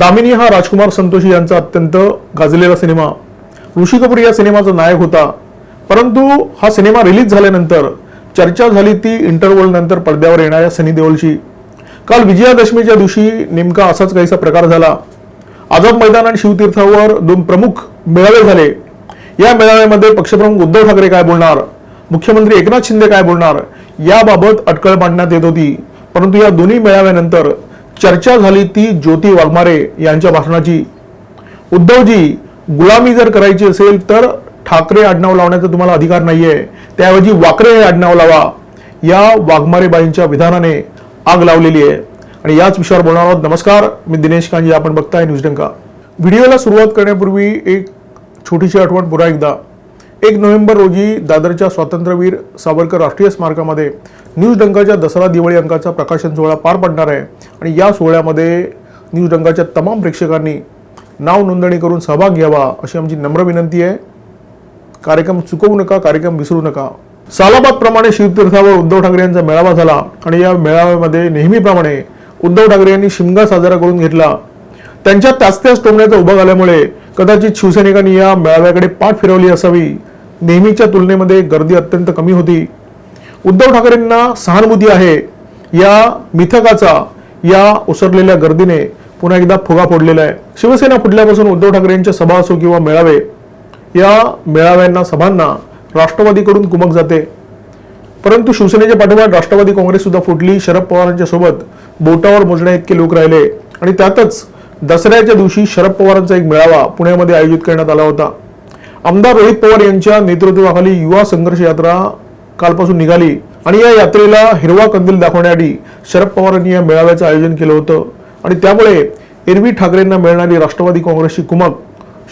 दामिनी हा राजकुमार संतोषी यांचा अत्यंत गाजलेला सिनेमा. ऋषी कपूर या सिनेमाचा नायक होता. परंतु हा सिनेमा रिलीज झाल्यानंतर चर्चा झाली ती इंटरव्हल नंतर पडद्यावर येणाऱ्या सनी देओलची. काल विजयादशमीच्या दिवशी नेमका असाच काहीसा प्रकार झाला. आझाद मैदान आणि शिवतीर्थावर दोन प्रमुख मेळावे झाले. या मेळाव्यामध्ये पक्षप्रमुख उद्धव ठाकरे काय बोलणार, मुख्यमंत्री एकनाथ शिंदे काय बोलणार याबाबत अटकळ मांडण्यात येत होती. परंतु या दोन्ही मेळाव्यानंतर चर्चा झाली ती ज्योती वाघमारे यांच्या भाषणाची. उद्धवजी, गुलामी जर करायची असेल तर ठाकरे आडनाव लावण्याचा तुम्हाला अधिकार नाहीये, त्याऐवजी वाकरे हे आडनाव लावा, या वाघमारेबाईंच्या विधानाने आग लावलेली आहे. आणि याच विषयावर बोलणार आहोत. नमस्कार, मी दिनेश कांजी, आपण बघताय न्यूज डंका. व्हिडिओला सुरुवात करण्यापूर्वी एक छोटीशी आठवण पुन्हा एकदा. 1 नोव्हेंबर रोजी दादरच्या स्वातंत्र्यवीर सावरकर राष्ट्रीय स्मारकामध्ये न्यूज डंकाच्या दसरा दिवाळी अंकाचा प्रकाशन सोहळा पार पडणार आहे. आणि या सोहळ्यामध्ये न्यूज डंकाच्या तमाम प्रेक्षकांनी नाव नोंदणी करून सहभाग घ्यावा अशी आमची नम्र विनंती आहे. कार्यक्रम चुकवू नका, कार्यक्रम विसरू नका. सालाबाद प्रमाणे शिवतीर्थावर उद्धव ठाकरे यांचा मेळावा झाला आणि या मेळाव्यामध्ये नेहमीप्रमाणे उद्धव ठाकरे यांनी शिमगा साजरा करून घेतला. त्यांच्या त्याच टोमण्याचा उभा झाल्यामुळे कदाचित शिवसैनिकांनी या मेळाव्याकडे पाठ फिरवली असावी. नेहमीच्या तुलनेमध्ये गर्दी अत्यंत कमी होती. उद्धव ठाकरेंना सहानुभूती आहे या मिथकाचा या ओसरलेल्या गर्दीने पुन्हा एकदा फुगा फोडलेला आहे. शिवसेना फुटल्यापासून उद्धव ठाकरे यांच्या सभा असो किंवा मेळावे, या मेळाव्यांना सभांना राष्ट्रवादीकडून कुमक जाते. परंतु शिवसेनेच्या पाठोपाठ राष्ट्रवादी काँग्रेस सुद्धा फुटली. शरद पवारांच्या सोबत बोटावर मोजण्या इतके लोक राहिले. आणि त्यातच दसऱ्याच्या दिवशी शरद पवारांचा एक मेळावा पुण्यामध्ये आयोजित करण्यात आला होता. आमदार रोहित पवार यांच्या नेतृत्वाखाली युवा संघर्ष यात्रा कालपासून निघाली आणि या यात्रेला हिरवा कंदील दाखवण्यासाठी शरद पवारांनी या मेळाव्याचं आयोजन केलं होतं. आणि त्यामुळे एरवी ठाकरेंना मिळणारी राष्ट्रवादी काँग्रेसची कुमक,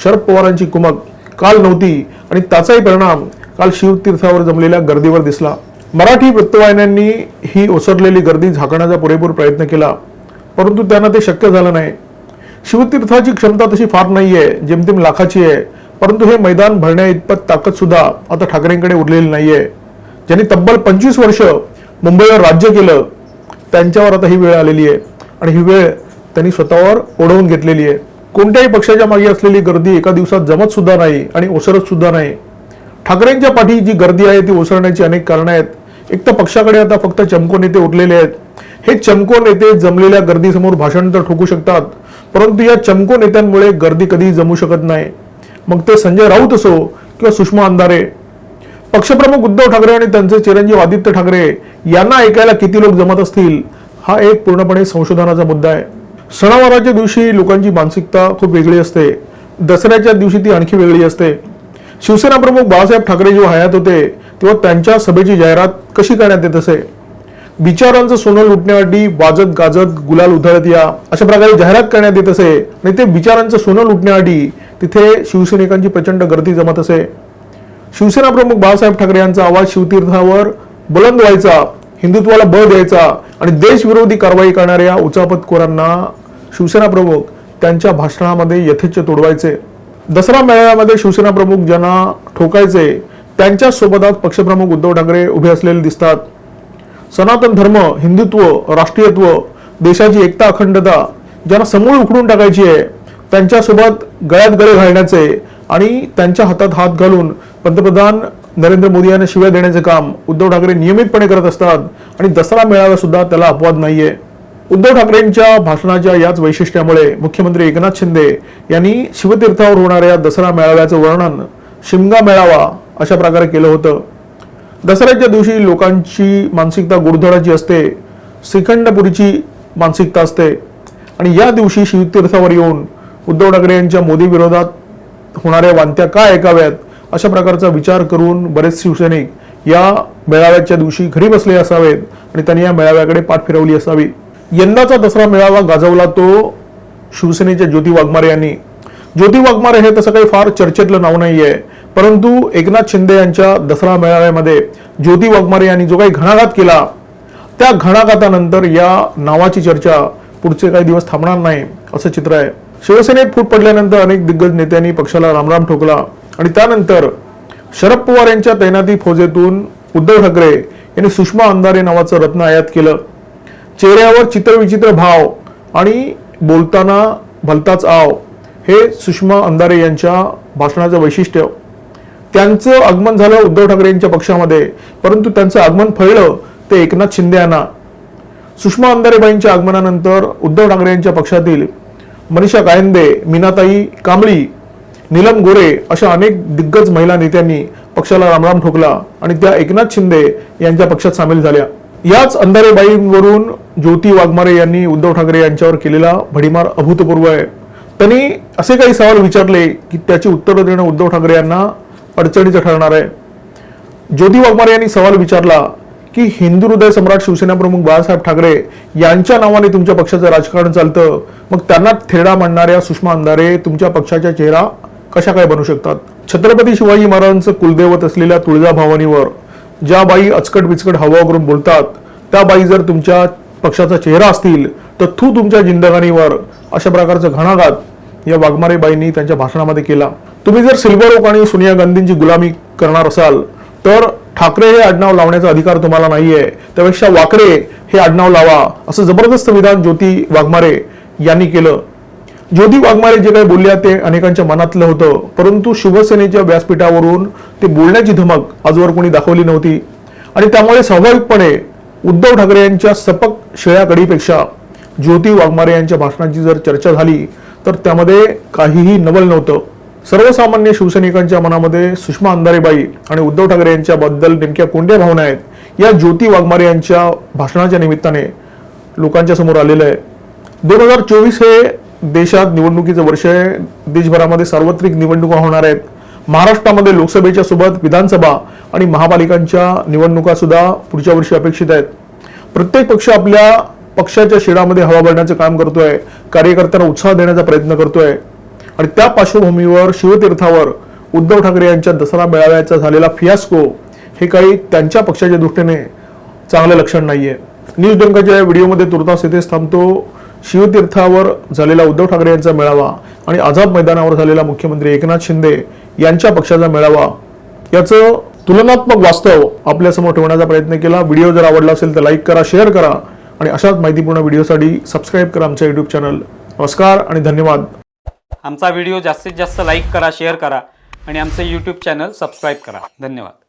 शरद पवारांची कुमक काल नव्हती. आणि त्याचाही परिणाम काल शिवतीर्थावर जमलेल्या गर्दीवर दिसला. मराठी वृत्तवाहिन्यांनी ही ओसरलेली गर्दी झाकण्याचा पुरेपूर प्रयत्न केला, परंतु त्यांना ते शक्य झालं नाही. शिवतीर्थाची क्षमता तशी फार नाहीये, जेमतेम लाखाची आहे. परंतु हे मैदान भरण्या इतपत ताकद सुद्धा आता ठाकरेंकडे उरलेली नाहीये. ज्यांनी तब्बल 25 वर्ष मुंबईवर राज्य केलं त्यांच्यावर आता ही वेळ आलेली आहे आणि ही वेळ त्यांनी स्वतःवर ओढवून घेतलेली आहे. कोणत्याही पक्षाच्या मागे असलेली गर्दी एका दिवसात जमत सुद्धा नाही आणि ओसरत सुद्धा नाही. ठाकरेंच्या पाठी जी गर्दी आहे ती ओसरण्याची अनेक कारणं आहेत. एक तर पक्षाकडे आता फक्त चमको नेते उरलेले आहेत. हे चमको नेते जमलेल्या गर्दीसमोर भाषण तर ठोकू शकतात, परंतु या चमको नेत्यांमुळे गर्दी कधी जमू शकत नाही. मग ते संजय राऊत असो किंवा सुषमा अंधारे. पक्षप्रमुख उद्धव ठाकरे आणि त्यांचे चिरंजीव आदित्य ठाकरे यांना ऐकायला किती लोक जमत असतील हा एक पूर्णपणे संशोधनाचा मुद्दा आहे. सणावाराच्या दिवशी लोकांची मानसिकता खूप वेगळी असते. दसऱ्याच्या दिवशी ती आणखी वेगळी असते. शिवसेना प्रमुख बाळासाहेब ठाकरे जेव्हा हयात होते तेव्हा त्यांच्या सभेची जाहिरात कशी करण्यात येत असे? विचारांचं सोनं लुटण्यासाठी वाजत गाजत गुलाल उधळत या अशा प्रकारे जाहिरात करण्यात येत असे. आणि ते विचारांचं सोनं लुटण्यासाठी तिथे शिवसैनिकांची प्रचंड गर्दी जमत असे. शिवसेना प्रमुख बाळासाहेब ठाकरे यांचा आवाज शिवतीर्थावर बुलंद व्हायचा, हिंदुत्वाला बळ द्यायचा आणि देशविरोधी कारवाई करणाऱ्या उचापतखोरांना शिवसेना प्रमुख त्यांच्या भाषणामध्ये यथेच्छ तोडवायचे. दसरा मेळाव्यामध्ये शिवसेना प्रमुख ज्यांना ठोकायचे त्यांच्या सोबतच पक्षप्रमुख उद्धव ठाकरे उभे असलेले दिसतात. सनातन धर्म, हिंदुत्व, राष्ट्रीयत्व, देशाची एकता अखंडता ज्यांना समूळ उखडून टाकायची आहे त्यांच्यासोबत गळ्यात गळे घालण्याचे आणि त्यांच्या हातात हात घालून पंतप्रधान नरेंद्र मोदी यांना शिव्या देण्याचे काम उद्धव ठाकरे नियमितपणे करत असतात. आणि दसरा मेळावा सुद्धा त्याला अपवाद नाहीये. उद्धव ठाकरेंच्या भाषणाच्या याच वैशिष्ट्यामुळे मुख्यमंत्री एकनाथ शिंदे यांनी शिवतीर्थावर होणाऱ्या दसरा मेळाव्याचं वर्णन शिमगा मेळावा अशा प्रकारे केलं होतं. दसऱ्याच्या दिवशी लोकांची मानसिकता गोडधोडाची असते, श्रीखंडपुरीची मानसिकता असते. आणि या दिवशी शिवतीर्थावर येऊन उद्धव ठाकरे यांच्या मोदी विरोधात होणाऱ्या वांत्या काय ऐकाव्यात अशा प्रकारचा विचार करून बरेच शिवसैनिक या मेळाव्याच्या दिवशी घरी बसले असावेत आणि त्यांनी या मेळाव्याकडे पाठ फिरवली असावी. यंदाचा दसरा मेळावा गाजवला तो शिवसेनेच्या ज्योती वाघमारे यांनी. ज्योती वाघमारे हे तसं काही फार चर्चेतलं नाव नाहीये, परंतु एकनाथ शिंदे यांच्या दसरा मेळाव्यामध्ये ज्योती वाघमारे यांनी जो काही घणाघात केला त्या घणाघातानंतर या नावाची चर्चा पुढचे काही दिवस थांबणार नाही असं चित्र आहे. शिवसेनेत फूट पडल्यानंतर अनेक दिग्गज नेत्यांनी पक्षाला रामराम ठोकला आणि त्यानंतर शरद पवार यांच्या तैनाती फौजेतून उद्धव ठाकरे यांनी सुषमा अंधारे नावाचं रत्न आयात केलं. चेहऱ्यावर चित्रविचित्र भाव आणि बोलताना भलताच आव हे सुषमा अंधारे यांच्या भाषणाचं वैशिष्ट्य. त्यांचं आगमन झालं उद्धव ठाकरे यांच्या पक्षामध्ये, परंतु त्यांचं आगमन फळलं ते एकनाथ शिंदे यांना. सुषमा अंधारेबाईंच्या आगमनानंतर उद्धव ठाकरे यांच्या पक्षातील मनीषा कायंदे, मीनाताई कांबळी, नीलम गोरे अशा अनेक दिग्गज महिला नेत्यांनी पक्षाला रामराम ठोकला आणि त्या एकनाथ शिंदे यांच्या पक्षात सामील झाल्या. याच अंधारेबाईंवरून ज्योती वाघमारे यांनी उद्धव ठाकरे यांच्यावर केलेला भडीमार अभूतपूर्व आहे. त्यांनी असे काही सवाल विचारले की त्याची उत्तरं देणं उद्धव ठाकरे यांना अडचणीचं ठरणार आहे. ज्योती वाघमारे यांनी सवाल विचारला की हिंदू हृदय सम्राट शिवसेना प्रमुख बाळासाहेब ठाकरे यांच्या नावाने तुमच्या पक्षाचं राजकारण चालतं, मग त्यांना थेरडा मांडणाऱ्या सुषमा अंधारे तुमच्या पक्षाच्या चेहरा कशा काय बनू शकतात? छत्रपती शिवाजी महाराजांचं कुलदैवत असलेल्या तुळजाभवानीवर ज्या बाई अचकट बिचकट हवा करून बोलतात त्या बाई जर तुमच्या पक्षाचा चेहरा असतील तर तुमच्या जिंदगानीवर अशा प्रकारचा घणाघात या वाघमारे बाईंनी त्यांच्या भाषणामध्ये केला. तुम्ही जर सिल्वर ओक आणि सोनिया गांधींची गुलामी करणार असाल तर ठाकरे हे आडनाव लावण्याचा अधिकार तुम्हाला नाहीये, त्यापेक्षा वाकरे हे आडनाव लावा, असं जबरदस्त विधान ज्योती वाघमारे यांनी केलं. ज्योती वाघमारे जे काही बोलल्या ते अनेकांच्या मनातलं होतं, परंतु शिवसेनेच्या व्यासपीठावरून ते बोलण्याची धमक आजवर कोणी दाखवली नव्हती आणि त्यामुळे स्वाभाविकपणे उद्धव ठाकरे यांच्या सपक शेळ्या कढीपेक्षा ज्योती वाघमारे यांच्या भाषणाची जर चर्चा झाली तर त्यामध्ये काहीही नवल नव्हतं. सर्वसामान्य शिवसैनिकांच्या मनामध्ये सुषमा अंधारेबाई आणि उद्धव ठाकरे यांच्याबद्दल नेमक्या कोणत्या भावना आहेत या ज्योती वाघमारे यांच्या भाषणाच्या निमित्ताने लोकांच्या समोर आलेलं आहे. 2024 हे देशात निवडणुकीचं वर्ष आहे. देशभरामध्ये सार्वत्रिक निवडणुका होणार आहेत. महाराष्ट्रामध्ये लोकसभेच्या सोबत विधानसभा आणि महापालिकांच्या निवडणुका सुद्धा पुढच्या वर्षी अपेक्षित आहेत. प्रत्येक पक्ष आपल्या पक्षाच्या शिरामध्ये हवा भरण्याचं काम करतोय, कार्यकर्त्यांना उत्साह देण्याचा प्रयत्न करतोय आणि त्या पार्श्वभूमीवर शिवतीर्थावर उद्धव ठाकरे यांच्या दसरा मेळाव्याचा झालेला फियास्को हे काही त्यांच्या पक्षाच्या दृष्टीने चांगलं लक्षण नाहीये. न्यूज डंकाच्या या व्हिडिओमध्ये तुर्तास इथेच थांबतो. शिवतीर्थावर झालेला उद्धव ठाकरे यांचा मेळावा आणि आझाद मैदानावर झालेला मुख्यमंत्री एकनाथ शिंदे यांच्या पक्षाचा मेळावा याचं तुलनात्मक वास्तव आपल्यासमोर ठेवण्याचा प्रयत्न केला. व्हिडिओ जर आवडला असेल तर लाईक करा, शेअर करा आणि अशाच माहितीपूर्ण व्हिडिओसाठी सबस्क्राईब करा आमच्या यूट्यूब चॅनल. नमस्कार आणि धन्यवाद. आमचा व्हिडिओ जास्तीत जास्त लाईक करा, शेअर करा आणि आमचं यूट्यूब चॅनल सबस्क्राईब करा. धन्यवाद.